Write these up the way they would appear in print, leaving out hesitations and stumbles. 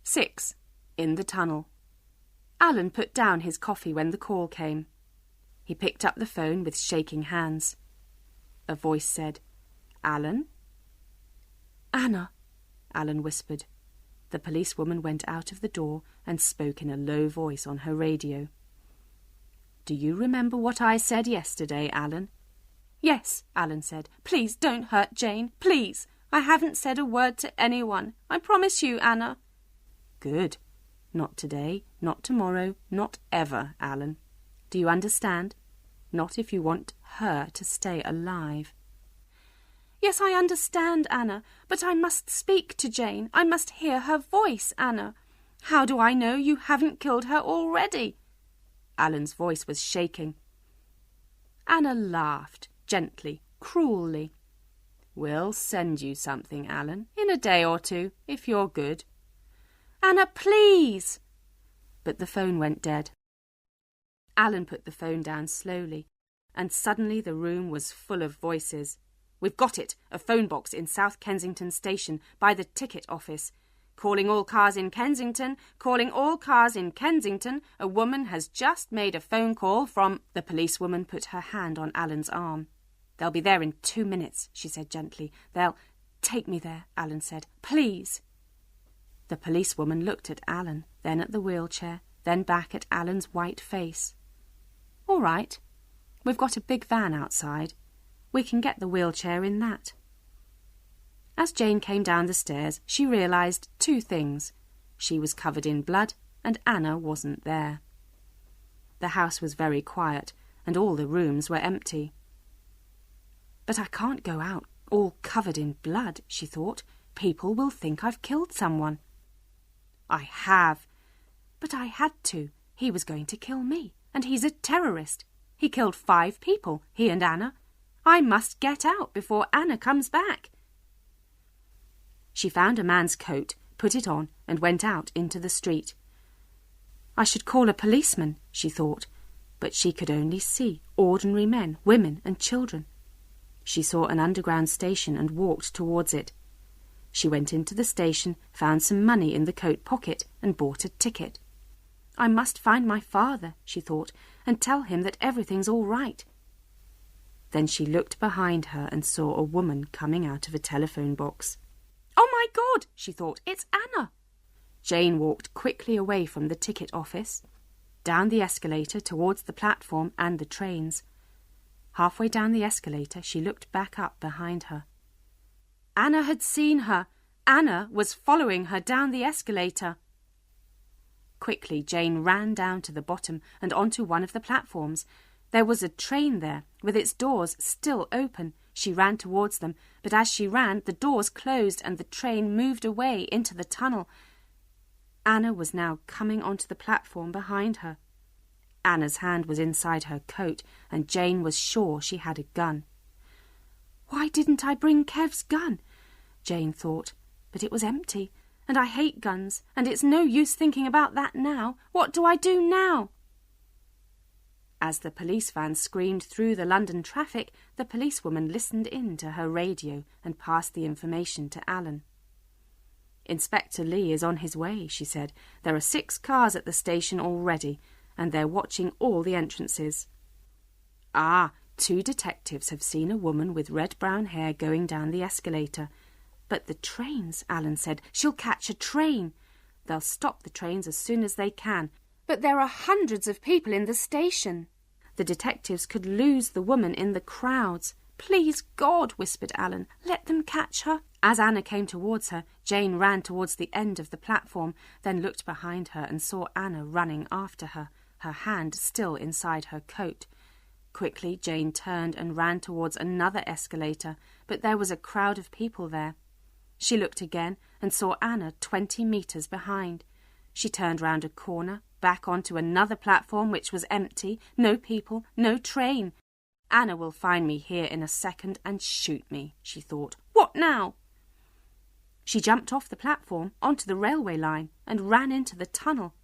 6. In the tunnel. Alan put down his coffee when the call came. He picked up the phone with shaking hands. A voice said, "Alan?" "Anna," Alan whispered. The policewoman went out of the door and spoke in a low voice on her radio. "Do you remember what I said yesterday, Alan?" "Yes," Alan said. "Please don't hurt Jane, please. I haven't said a word to anyone. I promise you, Anna." "Good. Not today, not tomorrow, not ever, Alan. Do you understand? Not if you want her to stay alive." "Yes, I understand, Anna, but I must speak to Jane. I must hear her voice, Anna. How do I know you haven't killed her already?" Alan's voice was shaking. Anna laughed, gently, cruelly. "We'll send you something, Alan, in a day or two, if you're good." "Anna, please!" But the phone went dead. Alan put the phone down slowly, and suddenly the room was full of voices. "We've got it, a phone box in South Kensington Station, by the ticket office. Calling all cars in Kensington, calling all cars in Kensington. A woman has just made a phone call from—" The policewoman put her hand on Alan's arm. "They'll be there in 2 minutes, she said gently. "They'll—" "Take me there," Alan said. "Please." The policewoman looked at Alan, then at the wheelchair, then back at Alan's white face. "All right. We've got a big van outside. We can get the wheelchair in that." As Jane came down the stairs, she realised 2 things. She was covered in blood, and Anna wasn't there. The house was very quiet, and all the rooms were empty. "But I can't go out all covered in blood," she thought. "People will think I've killed someone." "I have." "But I had to. He was going to kill me, and he's a terrorist. He killed 5 people, he and Anna. I must get out before Anna comes back." She found a man's coat, put it on, and went out into the street. "I should call a policeman," she thought, but she could only see ordinary men, women and children. She saw an underground station and walked towards it. She went into the station, found some money in the coat pocket, and bought a ticket. "I must find my father," she thought, "and tell him that everything's all right." Then she looked behind her and saw a woman coming out of a telephone box. "Oh, my God," she thought, "it's Anna." Jane walked quickly away from the ticket office, down the escalator towards the platform and the trains. Halfway down the escalator, she looked back up behind her. Anna had seen her. Anna was following her down the escalator. Quickly, Jane ran down to the bottom and onto one of the platforms. There was a train there, with its doors still open. She ran towards them, but as she ran, the doors closed and the train moved away into the tunnel. Anna was now coming onto the platform behind her. Anna's hand was inside her coat, and Jane was sure she had a gun. "Why didn't I bring Kev's gun?" Jane thought, but it was empty, and I hate guns, and it's no use thinking about that now. What do I do now? As the police van screamed through the London traffic, the policewoman listened in to her radio and passed the information to Alan. "Inspector Lee is on his way," she said. "There are 6 cars at the station already, and they're watching all the entrances." "Ah, 2 detectives have seen a woman with red-brown hair going down the escalator. But the trains," Alan said. "She'll catch a train. They'll stop the trains as soon as they can. But there are hundreds of people in the station. The detectives could lose the woman in the crowds." "Please, God," whispered Alan, "let them catch her." As Anna came towards her, Jane ran towards the end of the platform, then looked behind her and saw Anna running after her, her hand still inside her coat. Quickly, Jane turned and ran towards another escalator, but there was a crowd of people there. She looked again and saw Anna 20 metres behind. She turned round a corner, back onto another platform which was empty, no people, no train. "Anna will find me here in a second and shoot me," she thought. "What now?" She jumped off the platform onto the railway line and ran into the tunnel.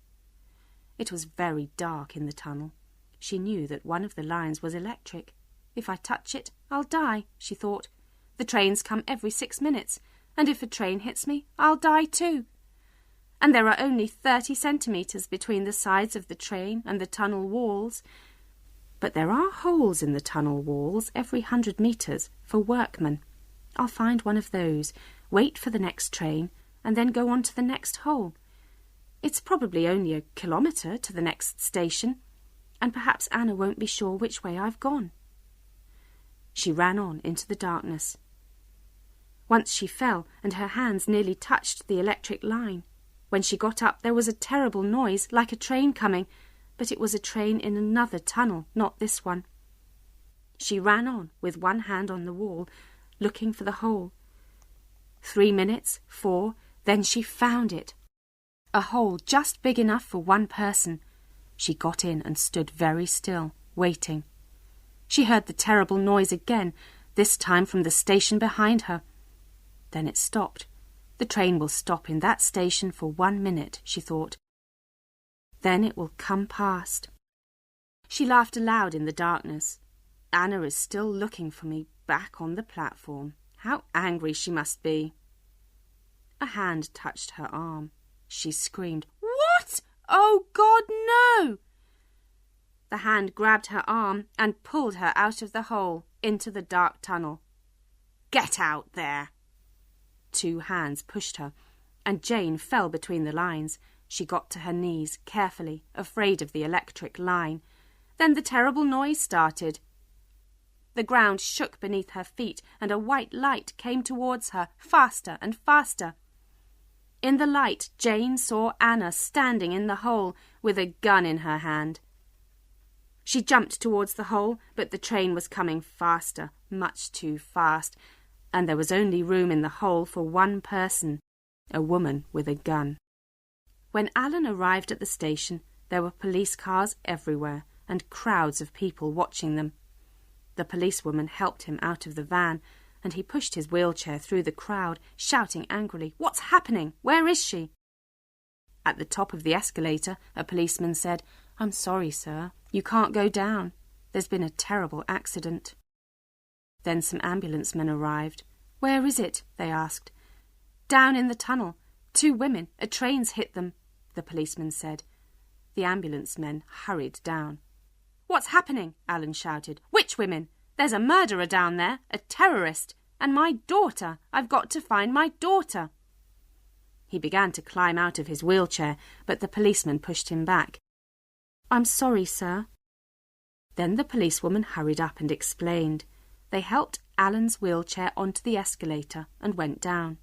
It was very dark in the tunnel. She knew that one of the lines was electric. "If I touch it, I'll die," she thought. "The trains come every 6 minutes, and if a train hits me, I'll die too." and there are only 30 centimetres between the sides of the train and the tunnel walls. But there are holes in the tunnel walls every 100 metres for workmen. I'll find one of those, wait for the next train, and then go on to the next hole. It's probably only a kilometre to the next station, and perhaps Anna won't be sure which way I've gone." She ran on into the darkness. Once she fell, and her hands nearly touched the electric line. When she got up, there was a terrible noise, like a train coming, but it was a train in another tunnel, not this one. She ran on, with one hand on the wall, looking for the hole. 3 minutes, 4, then she found it. A hole just big enough for one person. She got in and stood very still, waiting. She heard the terrible noise again, this time from the station behind her. Then it stopped. The train will stop in that station for 1 minute, she thought. Then it will come past. She laughed aloud in the darkness. Anna is still looking for me back on the platform. How angry she must be. A hand touched her arm. She screamed, "What? Oh, God, no!" The hand grabbed her arm and pulled her out of the hole into the dark tunnel. "Get out there!" 2 hands pushed her, and Jane fell between the lines. She got to her knees, carefully, afraid of the electric line. Then the terrible noise started. The ground shook beneath her feet, and a white light came towards her, faster and faster. In the light, Jane saw Anna standing in the hole with a gun in her hand. She jumped towards the hole, but the train was coming faster, much too fast, and there was only room in the hole for one person, a woman with a gun. When Alan arrived at the station, there were police cars everywhere and crowds of people watching them. The policewoman helped him out of the van, and he pushed his wheelchair through the crowd, shouting angrily, "What's happening? Where is she?" At the top of the escalator, a policeman said, "I'm sorry, sir. You can't go down. There's been a terrible accident." Then some ambulance men arrived. "Where is it?" they asked. "Down in the tunnel. 2 women. A train's hit them," the policeman said. The ambulance men hurried down. "What's happening?" Alan shouted. "Which women? There's a murderer down there, a terrorist, and my daughter. I've got to find my daughter." He began to climb out of his wheelchair, but the policeman pushed him back. "I'm sorry, sir." Then the policewoman hurried up and explained. They helped Alan's wheelchair onto the escalator and went down.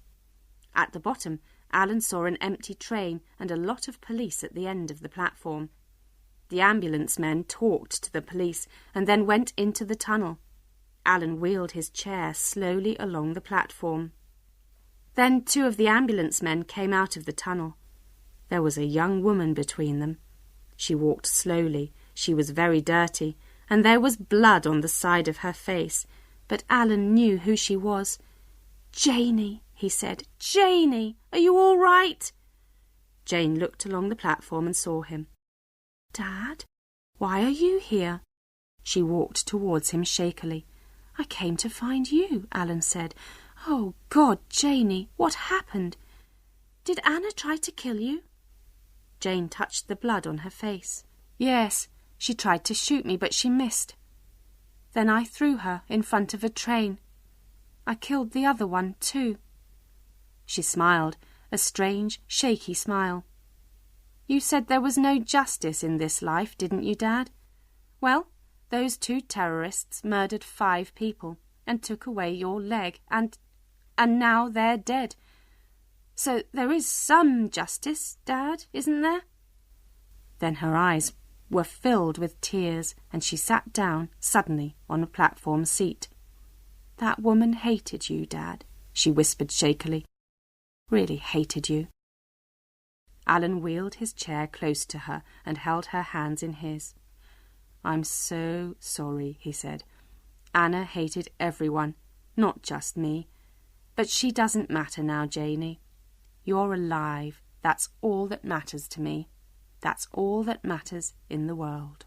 At the bottom, Alan saw an empty train and a lot of police at the end of the platform. The ambulance men talked to the police and then went into the tunnel. Alan wheeled his chair slowly along the platform. Then 2 of the ambulance men came out of the tunnel. There was a young woman between them. She walked slowly. She was very dirty, and there was blood on the side of her face, but Alan knew who she was. "Janey," he said. "Janey, are you all right?" Jane looked along the platform and saw him. "Dad, why are you here?" She walked towards him shakily. "I came to find you," Alan said. "Oh, God, Janey, what happened? Did Anna try to kill you?" Jane touched the blood on her face. "Yes, she tried to shoot me, but she missed. Then I threw her in front of a train. I killed the other one, too." She smiled, a strange, shaky smile. "You said there was no justice in this life, didn't you, Dad? Well, those 2 terrorists murdered 5 people and took away your leg, and now they're dead. So there is some justice, Dad, isn't there?" Then her eyes were filled with tears, and she sat down suddenly on a platform seat. "That woman hated you, Dad," she whispered shakily. "Really hated you." Alan wheeled his chair close to her and held her hands in his. "I'm so sorry," he said. "Anna hated everyone, not just me. But she doesn't matter now, Janey. You're alive. That's all that matters to me. That's all that matters in the world."